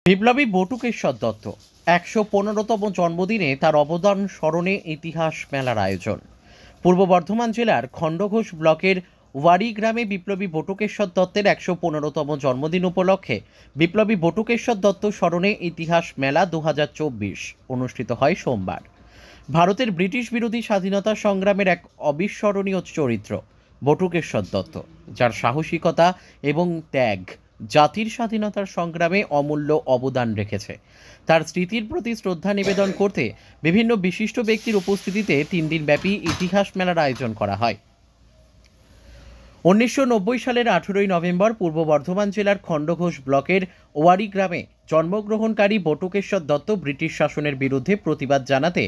বিপ্লবী বটুকেশ্বর দত্ত ১১৫তম জন্মদিনে তার অবদান স্মরণে ইতিহাস মেলার আয়োজন। পূর্ব বর্ধমান জেলার খণ্ডঘোষ ব্লকের ওয়ারি গ্রামে বিপ্লবী বটুকেশ্বর দত্তের ১১৫তম জন্মদিন উপলক্ষে বিপ্লবী বটুকেশ্বর দত্ত স্মরণে ইতিহাস মেলা ২০২৪ অনুষ্ঠিত হয় সোমবার। ভারতের ব্রিটিশ বিরোধী স্বাধীনতা সংগ্রামের এক অবিস্মরণীয় চরিত্র বটুকেশ্বর দত্ত, যার সাহসিকতা এবং ত্যাগ জাতির স্বাধীনতার সংগ্রামে অমূল্য অবদান রেখেছে। তার স্মৃতির প্রতি শ্রদ্ধা নিবেদন করতে বিভিন্ন বিশিষ্ট ব্যক্তির উপস্থিতিতে ৩ দিনব্যাপী ইতিহাস মেলার আয়োজন করা হয়। ১৯৯০ সালের ১৮ই নভেম্বর পূর্ব বর্ধমান জেলার খণ্ডঘোষ ব্লকের ওয়ারি গ্রামে জন্মগ্রহণকারী বটুকেশ্বর দত্ত ব্রিটিশ শাসনের বিরুদ্ধে প্রতিবাদ জানাতে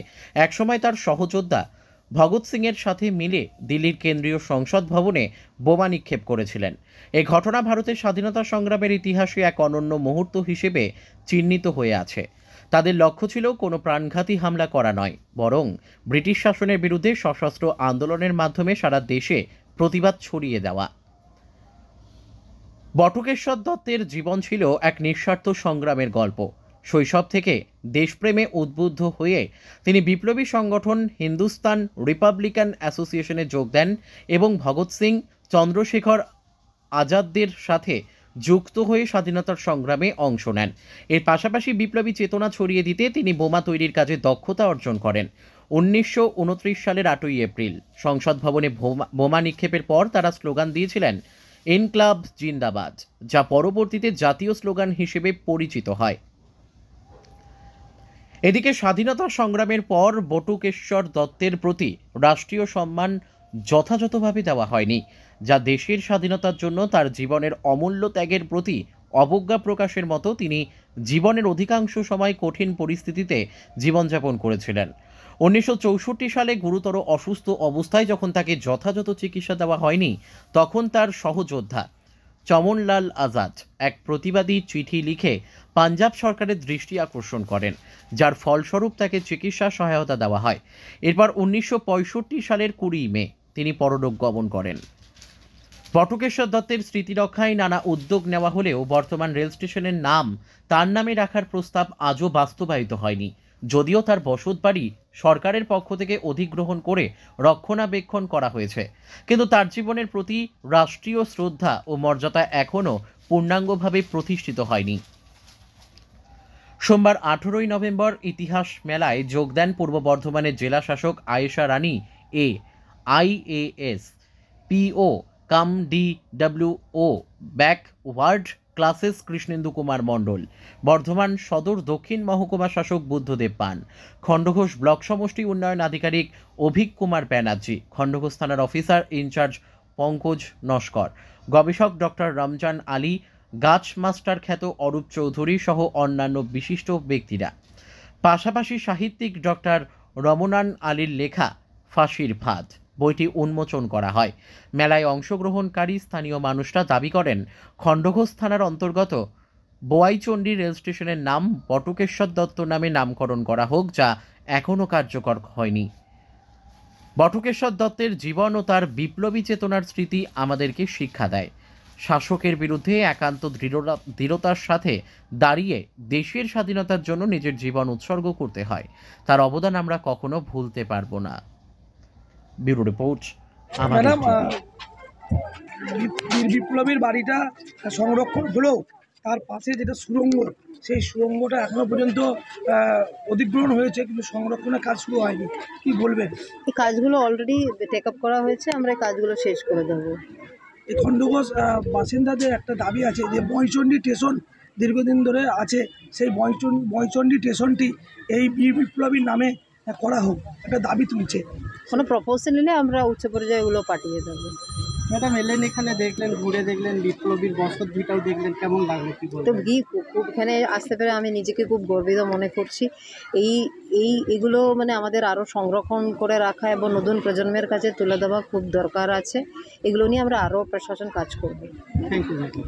একসময় তার সহযোদ্ধা ভগৎ সিংয়ের সাথে মিলে দিল্লির কেন্দ্রীয় সংসদ ভবনে বোমা নিক্ষেপ করেছিলেন। এই ঘটনা ভারতের স্বাধীনতা সংগ্রামের ইতিহাসে এক অনন্য মুহূর্ত হিসেবে চিহ্নিত হয়ে আছে। তাদের লক্ষ্য ছিল কোনো প্রাণঘাতী হামলা করা নয়, বরং ব্রিটিশ শাসনের বিরুদ্ধে সশস্ত্র আন্দোলনের মাধ্যমে সারা দেশে প্রতিবাদ ছড়িয়ে দেওয়া। বটুকেশ্বর দত্তের জীবন ছিল এক নিঃস্বার্থ সংগ্রামের গল্প। শৈশব থেকে দেশপ্রেমে উদ্বুদ্ধ হয়ে তিনি বিপ্লবী সংগঠন হিন্দুস্তান রিপাবলিকান অ্যাসোসিয়েশনে যোগ দেন এবং ভগৎ সিং, চন্দ্রশেখর আজাদদের সাথে যুক্ত হয়ে স্বাধীনতার সংগ্রামে অংশ নেন। এর পাশাপাশি বিপ্লবী চেতনা ছড়িয়ে দিতে তিনি বোমা তৈরির কাজে দক্ষতা অর্জন করেন। ১৯২৯ সালের ৮ই এপ্রিল সংসদ ভবনে বোমা নিক্ষেপের পর তারা স্লোগান দিয়েছিলেন ইনকলাব জিন্দাবাদ, যা পরবর্তীতে জাতীয় স্লোগান হিসেবে পরিচিত হয়। এদিকে স্বাধীনতা সংগ্রামের পর বটুকেশ্বর দত্তের প্রতি রাষ্ট্রীয় সম্মান যথাযথভাবে দেওয়া হয়নি, যা দেশের স্বাধীনতার জন্য তার জীবনের অমূল্য ত্যাগের প্রতি অবজ্ঞা প্রকাশের মতো। তিনি জীবনের অধিকাংশ সময় কঠিন পরিস্থিতিতে জীবনযাপন করেছিলেন। ১৯৬৪ সালে গুরুতর অসুস্থ অবস্থায় যখন তাকে যথাযথ চিকিৎসা দেওয়া হয়নি, তখন তার সহযোদ্ধা চমনলাল আজাদ এক প্রতিবাদী চিঠি লিখে পাঞ্জাব সরকারের দৃষ্টি আকর্ষণ করেন, যার ফলস্বরূপ তাকে চিকিৎসা সহায়তা দেওয়া হয়। এরপর ১৯৬৫ সালের ২০ মে তিনি পরলোক গমন করেন। বটুকেশ্বর দত্তের স্মৃতি রক্ষায় নানা উদ্যোগ নেওয়া হলেও বর্তমান রেল স্টেশনের নাম তার নামে রাখার প্রস্তাব আজও বাস্তবায়িত হয়নি, যদিও তার বসতবাড়ি সরকারের পক্ষ থেকে অধিগ্রহণ করে রক্ষণাবেক্ষণ করা হয়েছে। কিন্তু তার জীবনের প্রতি রাষ্ট্রীয় শ্রদ্ধা ও মর্যাদা এখনও পূর্ণাঙ্গভাবে প্রতিষ্ঠিত হয়নি। সোমবার ১৮ই নভেম্বর ইতিহাস মেলায় যোগ দেন পূর্ব বর্ধমানের জেলা শাসক Ayesha Rani A, IAS, PO cum DWO backward classes Krishnendu Kumar Mondal, Bardhaman Sadar দক্ষিণ মহকুমা শাসক বুদ্ধদেব পান, খণ্ডঘোষ ব্লক সমষ্টি উন্নয়ন আধিকারিক অভিক কুমার ব্যানার্জি, খণ্ডঘোষ থানার অফিসার ইনচার্জ পঙ্কজ নস্কর, গবেষক ডক্টর রমজান আলী, গাছ মাস্টার খ্যাত অরূপ চৌধুরী সহ অন্যান্য বিশিষ্ট ব্যক্তিরা। পাশাপাশি সাহিত্যিক ডক্টর রমনান আলীর লেখা ফাঁসির ফাঁদ বইটি উন্মোচন করা হয়। মেলায় অংশগ্রহণকারী স্থানীয় মানুষরা দাবি করেন খণ্ডঘোষ থানার অন্তর্গত বোয়াইচণ্ডী রেল স্টেশনের নাম বটুকেশ্বর দত্ত নামে নামকরণ করা হোক, যা এখনও কার্যকর হয়নি। বটুকেশ্বর দত্তের জীবন ও তার বিপ্লবী চেতনার স্মৃতি আমাদেরকে শিক্ষা দেয়। শাসকের বিরুদ্ধে একান্ত দৃঢ়তার সাথে দাঁড়িয়ে দেশের স্বাধীনতার জন্য নিজের জীবন উৎসর্গ করতে হয়। তার অবদান আমরা কখনো ভুলতে পারবো না। ব্যুরো রিপোর্ট আমাদের ম্যাডাম, টিভি। বীর বিপ্লবীর বাড়িটা সংরক্ষণ হলেও তার পাশে যেটা সুড়ঙ্গ, সেই সুড়ঙ্গটা এখনো পর্যন্ত অধিগ্রহণ হয়েছে, কিন্তু সংরক্ষণের কাজ শুরু হয়নি। কি বলবেন? এই কাজগুলো অলরেডি টেক আপ করা হয়েছে, আমরা এই কাজগুলো শেষ করে দেবো। এই খণ্ডঘোষ বাসিন্দাদের একটা দাবি আছে যে বয়চণ্ডী স্টেশন দীর্ঘদিন ধরে আছে, সেই বয়চণ্ডী স্টেশনটি এই বীর বিপ্লবীর নামে করা হোক, একটা দাবি তুলছে। কোনো প্রপোজাল নিলে আমরা উচ্চ পর্যায়ে এগুলো পাঠিয়ে দেবো। ম্যাডাম, এলেন এখানে দেখলেন, ঘুরে দেখলেন, বিপ্লবীর বসত ভিটাও দেখলেন, কেমন লাগলো কি তো বলবেন? খুব এখানে আসতে পেরে আমি নিজেকে খুব গর্বিত মনে করছি। এগুলো মানে আমাদের আরও সংরক্ষণ করে রাখা এবং নতুন প্রজন্মের কাছে তুলে দেওয়া খুব দরকার আছে। এগুলো নিয়ে আমরা আরও প্রশাসন কাজ করব। Thank you madam.